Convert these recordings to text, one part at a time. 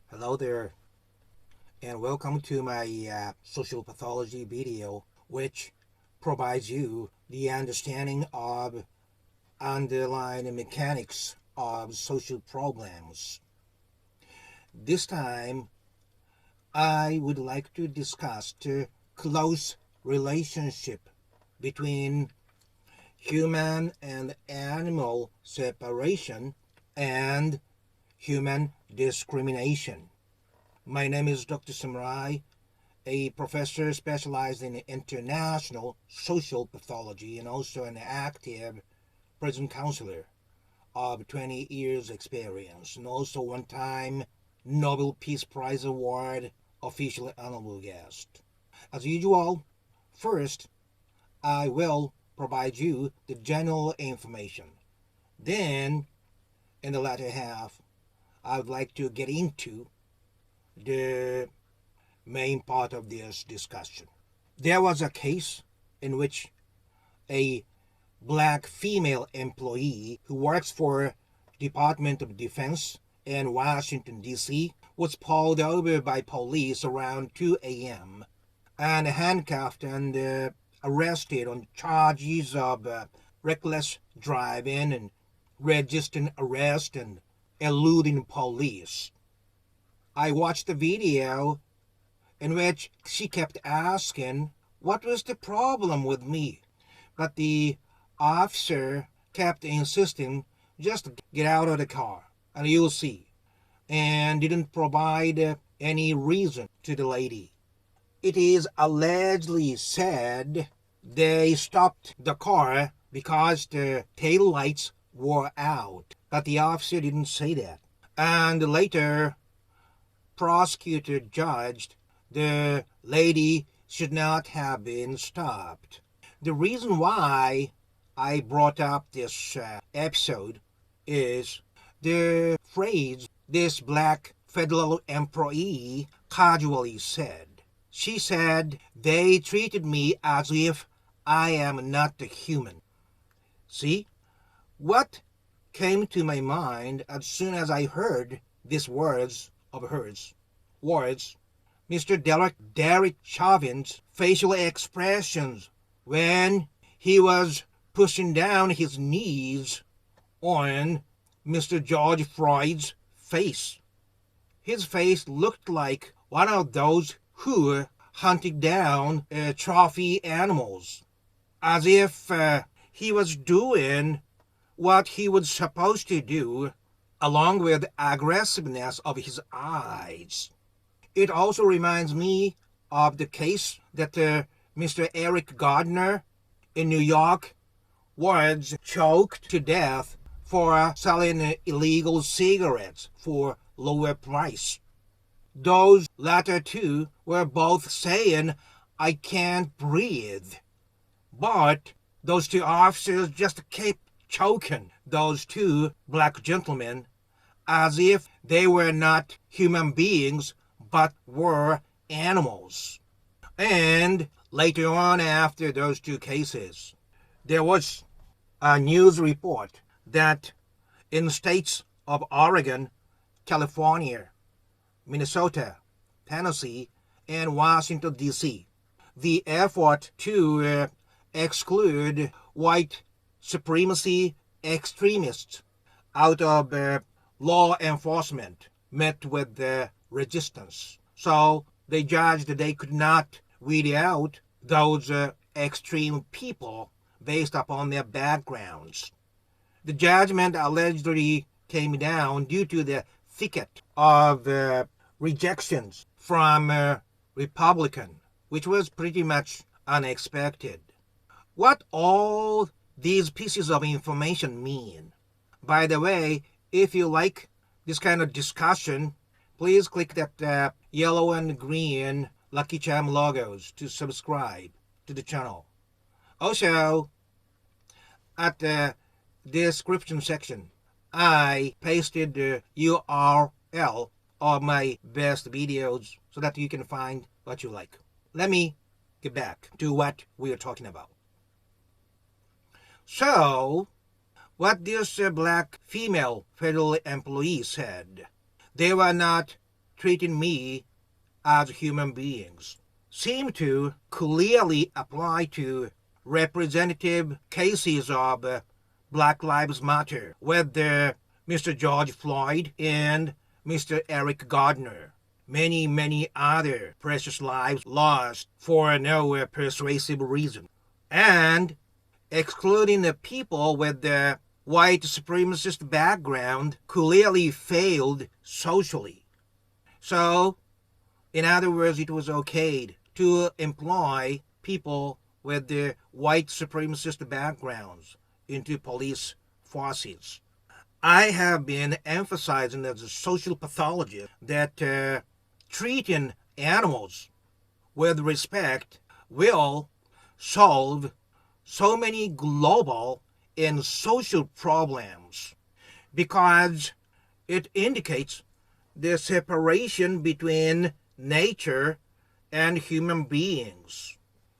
Hello there, and welcome to my social pathology video, which provides you the understanding of underlying mechanics of social problems. This time, I would like to discuss the close relationship between human and animal separation and human discrimination. My name is Dr. Samurai, a professor specialized in international social pathology and also an active prison counselor of 20 years experience, and also one time Nobel Peace Prize Award official honorable guest. As usual, first I will provide you the general information. Then, in the latter half, I would like to get into the main part of this discussion. There was a case in which a black female employee who works for Department of Defense in Washington, D.C. was pulled over by police around 2 a.m. and handcuffed and arrested on charges of reckless driving and resisting arrest and eluding police. I watched the video in which she kept asking what was the problem with me. But the officer kept insisting, just get out of the car and you'll see, and didn't provide any reason to the lady. It is allegedly said they stopped the car because the tail lights were out, but the officer didn't say that. And later, prosecutor judged the lady should not have been stopped. The reason why I brought up this episode is the phrase this black federal employee casually said. She said, they treated me as if I am not a human. See, what came to my mind as soon as I heard these words of hers? Mr. Derek Chauvin's facial expressions when he was pushing down his knees on Mr. George Floyd's face. His face looked like one of those who were hunting down trophy animals, as if he was doing what he was supposed to do, along with the aggressiveness of his eyes. It also reminds me of the case that Mr. Eric Gardner in New York was choked to death for selling illegal cigarettes for lower price. Those latter two were both saying, I can't breathe. But those two officers just kept choking those two black gentlemen as if they were not human beings but were animals. And later on, after those two cases, there was a news report that in states of Oregon, California, Minnesota, Tennessee, and Washington, D.C., the effort to exclude white supremacy extremists out of law enforcement met with resistance. So they judged that they could not weed out those extreme people based upon their backgrounds. The judgment allegedly came down due to the thicket of rejections from Republican, which was pretty much unexpected. What all these pieces of information mean? By the way, if you like this kind of discussion, please click that yellow and green Lucky Charm logos to subscribe to the channel. Also, at the description section, I pasted the URL of my best videos so that you can find what you like. Let me get back to what we are talking about. So, what this black female federal employee said, they were not treating me as human beings seem to clearly apply to representative cases of Black Lives Matter with Mr. George Floyd and Mr. Eric Gardner. Many other precious lives lost for no persuasive reason. And excluding the people with the white supremacist background clearly failed socially. So, in other words, it was okay to employ people with the white supremacist backgrounds into police forces. I have been emphasizing as a social pathologist that treating animals with respect will solve so many global and social problems because it indicates the separation between nature and human beings.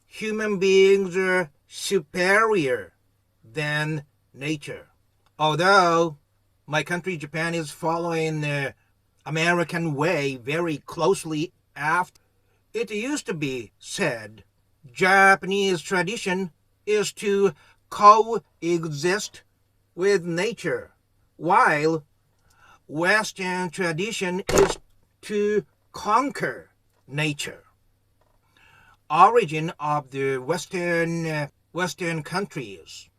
Human beings are superior than nature. Although my country, Japan, is following the American way very closely after, it used to be said Japanese tradition is to coexist with nature, while Western tradition is to conquer nature. Origin of the Western countries,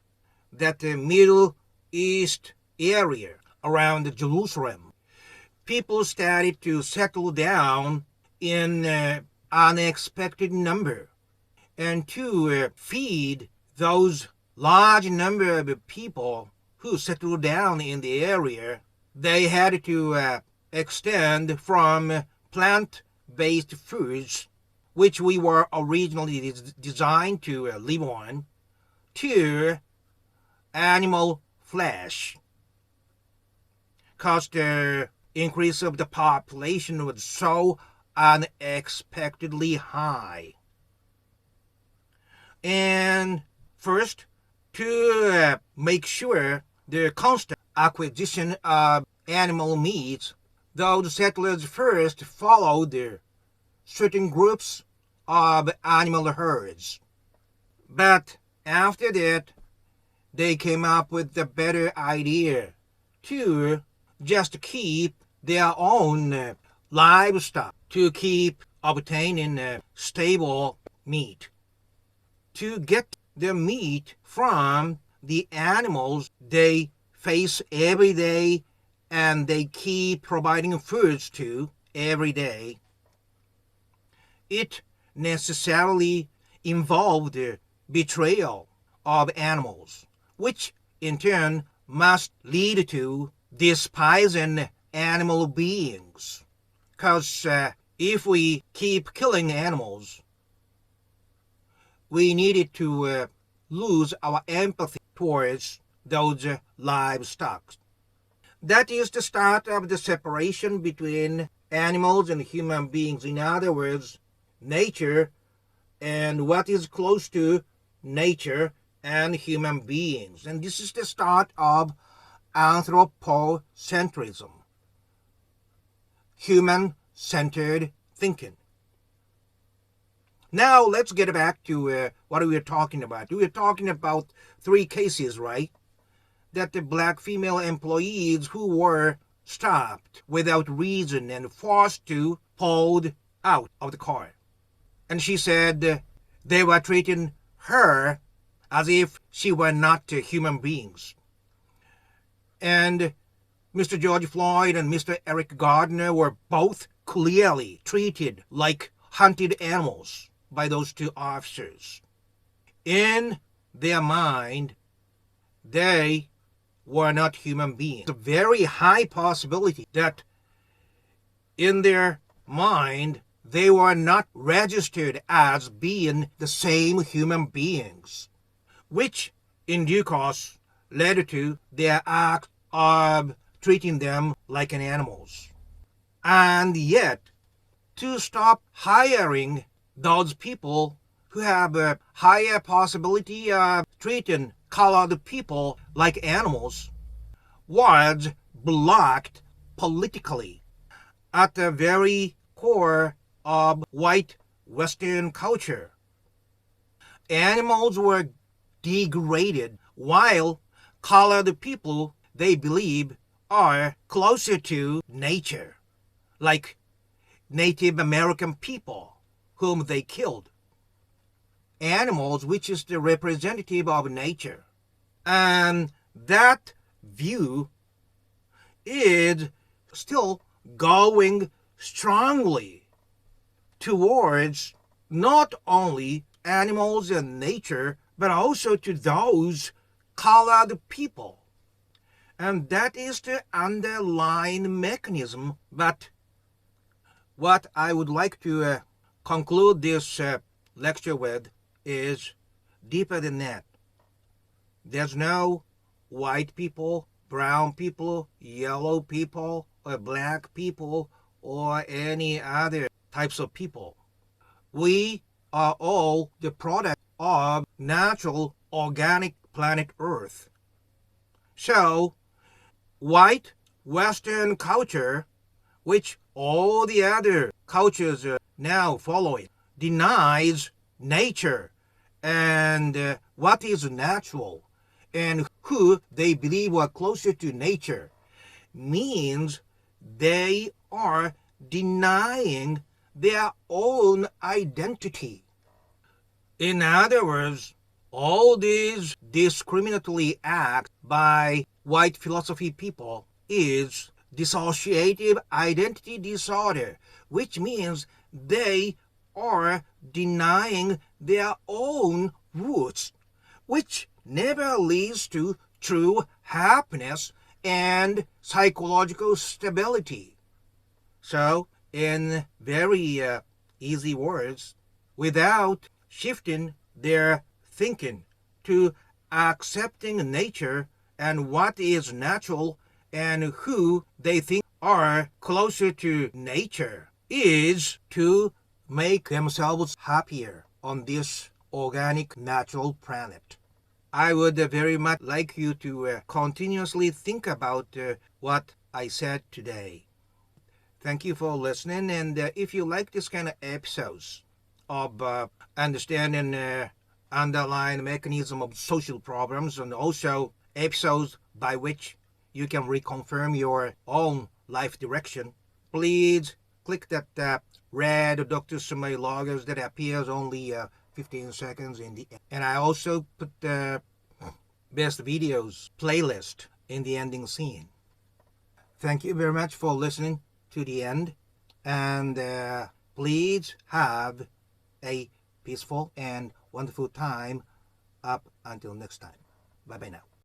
that the Middle East area around Jerusalem, people started to settle down in unexpected number, and to feed those large number of people who settled down in the area, they had to extend from plant-based foods, which we were originally designed to live on, to animal flesh. Because the increase of the population was so unexpectedly high. And first, to make sure the constant acquisition of animal meat, those settlers first followed certain groups of animal herds. But after that, they came up with the better idea to just keep their own livestock, to keep obtaining stable meat, to get the meat from the animals they face every day and they keep providing foods to every day. It necessarily involved the betrayal of animals, which in turn must lead to despising animal beings. Because if we keep killing animals, we needed to lose our empathy towards those livestock. That is the start of the separation between animals and human beings. In other words, nature and what is close to nature and human beings. And this is the start of anthropocentrism, human-centered thinking. Now let's get back to what we were talking about. We were talking about 3 cases, right? That the black female employees who were stopped without reason and forced to pulled out of the car. And she said they were treating her as if she were not human beings. And Mr. George Floyd and Mr. Eric Gardner were both clearly treated like hunted animals by those 2 officers. In their mind, they were not human beings. It's a very high possibility that in their mind, they were not registered as being the same human beings, which in due course led to their act of treating them like animals. And yet, to stop hiring those people who have a higher possibility of treating colored people like animals was blocked politically. at the very core of white Western culture. Animals were degraded while colored people, they believe, are closer to nature, like Native American people whom they killed. Animals, which is the representative of nature. And that view is still going strongly towards not only animals and nature, but also to those colored people. And that is the underlying mechanism. But what I would like to conclude this lecture with is deeper than that. There's no white people, brown people, yellow people, or black people, or any other types of people. We are all the product of natural organic planet Earth. So, white Western culture, which all the other cultures are now following, denies nature and what is natural and who they believe are closer to nature, means they are denying their own identity. In other words, all these discriminatory acts by white philosophy people is dissociative identity disorder, which means they are denying their own roots, which never leads to true happiness and psychological stability. So, in very easy words, without shifting their thinking to accepting nature and what is natural and who they think are closer to nature, is to make themselves happier on this organic natural planet. I would very much like you to continuously think about what I said today. Thank you for listening, and if you like this kind of episodes of understanding underlying mechanism of social problems, and also episodes by which you can reconfirm your own life direction, please click that red Dr. Sumay logos that appears only 15 seconds in the end. And I also put the best videos playlist in the ending scene. Thank you very much for listening to the end, and please have a peaceful and wonderful time up until next time. Bye bye now.